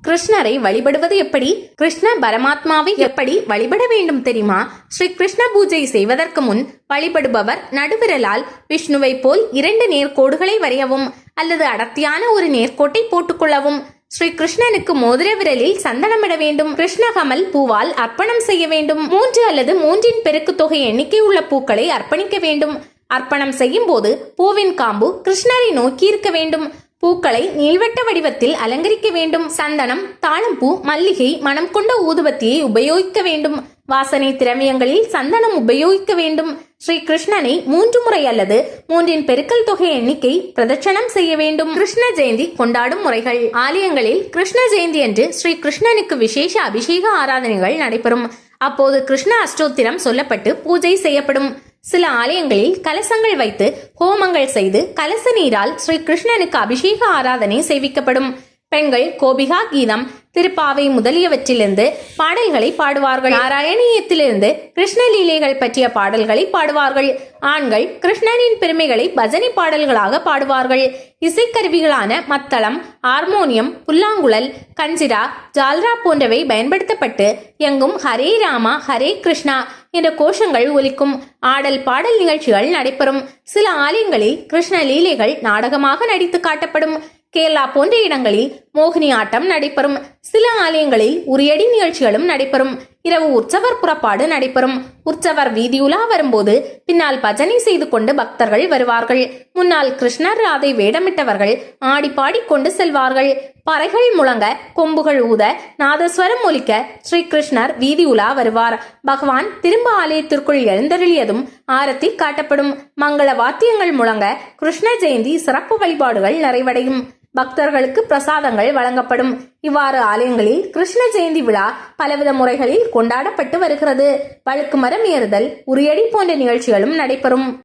கிருஷ்ணரை வழிபடுவது எப்படி? கிருஷ்ண பரமாத்மாவை எப்படி வழிபட வேண்டும் தெரியுமா? ஸ்ரீ கிருஷ்ண பூஜை செய்வதற்கு முன் வழிபடுபவர் நடுவிரலால் விஷ்ணுவை போல் 2 நேர்கோடுகளை வரையவும் அல்லது அடர்த்தியான ஒரு நேர்கோட்டை போட்டுக்கொள்ளவும். ஸ்ரீ கிருஷ்ணனுக்கு மோதிர விரலில் சந்தனமிட வேண்டும். கிருஷ்ணகமல் பூவால் அர்ப்பணம் செய்ய வேண்டும். 3 அல்லது 3 பெருக்கு தொகை எண்ணிக்கை உள்ள பூக்களை அர்ப்பணிக்க வேண்டும். அர்ப்பணம் செய்யும் போது பூவின் காம்பு கிருஷ்ணரை நோக்கி இருக்க வேண்டும். பூக்களை நீள்வட்ட வடிவத்தில் அலங்கரிக்க வேண்டும். சந்தனம், தாழம்பூ, மல்லிகை, மனம் கொண்ட ஊதுபத்தியை உபயோகிக்க வேண்டும். வாசனை திரவியங்களில் சந்தனம் உபயோகிக்க வேண்டும். ஸ்ரீ கிருஷ்ணனை 3 முறை அல்லது 3 பெருக்கல் தொகை எண்ணிக்கை பிரதட்சணம் செய்ய வேண்டும். கிருஷ்ண ஜெயந்தி கொண்டாடும் முறைகள். ஆலயங்களில் கிருஷ்ண ஜெயந்தி அன்று ஸ்ரீ கிருஷ்ணனுக்கு விசேஷ அபிஷேக ஆராதனைகள் நடைபெறும். அப்போது கிருஷ்ண அஷ்டோத்திரம் சொல்லப்பட்டு பூஜை செய்யப்படும். சில ஆலயங்களில் கலசங்கள் வைத்து ஹோமங்கள் செய்து கலச நீரால் ஸ்ரீ கிருஷ்ணனுக்கு அபிஷேக ஆராதனை செய்விக்கப்படும். பெண்கள் கோபிகா கீதம், திருப்பாவை முதலியவற்றிலிருந்து பாடல்களை பாடுவார்கள். நாராயணியத்திலிருந்து கிருஷ்ண லீலைகள் பற்றிய பாடல்களை பாடுவார்கள். ஆண்கள் கிருஷ்ணனின் பெருமைகளை பஜனை பாடல்களாக பாடுவார்கள். இசைக்கருவிகளான மத்தளம், ஹார்மோனியம், புல்லாங்குழல், கஞ்சிரா, ஜால்ரா போன்றவை பயன்படுத்தப்பட்டு எங்கும் ஹரே ராமா ஹரே கிருஷ்ணா என்ற கோஷங்கள் ஒலிக்கும். ஆடல் பாடல் நிகழ்ச்சிகள் நடைபெறும். சில ஆலயங்களில் கிருஷ்ண லீலைகள் நாடகமாக நடித்து காட்டப்படும். கேரளா போன்ற இடங்களில் மோகினி ஆட்டம் நடைபெறும். சில ஆலயங்களில் உரியடி நிகழ்ச்சிகளும் நடைபெறும். இரவு உற்சவர் புறப்பாடு நடைபெறும். உற்சவர் வீதியுலா வரும்போது பின்னால் பஜனை செய்து கொண்டு பக்தர்கள் வருவார்கள். முன்னால் கிருஷ்ணர் ராதை வேடமிட்டவர்கள் ஆடி பாடி கொண்டு செல்வார்கள். பறைகள் முழங்க, கொம்புகள் ஊத, நாதஸ்வரம் ஒலிக்க ஸ்ரீ கிருஷ்ணர் வீதியுலா வருவார். பகவான் திரும்ப ஆலயத்திற்குள் எழுந்தருளியதும் ஆரத்தி காட்டப்படும். மங்கள வாத்தியங்கள் முழங்க கிருஷ்ண ஜெயந்தி சிறப்பு வழிபாடுகள் நிறைவடையும். பக்தர்களுக்கு பிரசாதங்கள் வழங்கப்படும். இவ்வாறு ஆலயங்களில் கிருஷ்ண ஜெயந்தி விழா பலவித முறைகளில் கொண்டாடப்பட்டு வருகிறது. வழுக்கு மரம் ஏறுதல், உரியடி போன்ற நிகழ்ச்சிகளும் நடைபெறும்.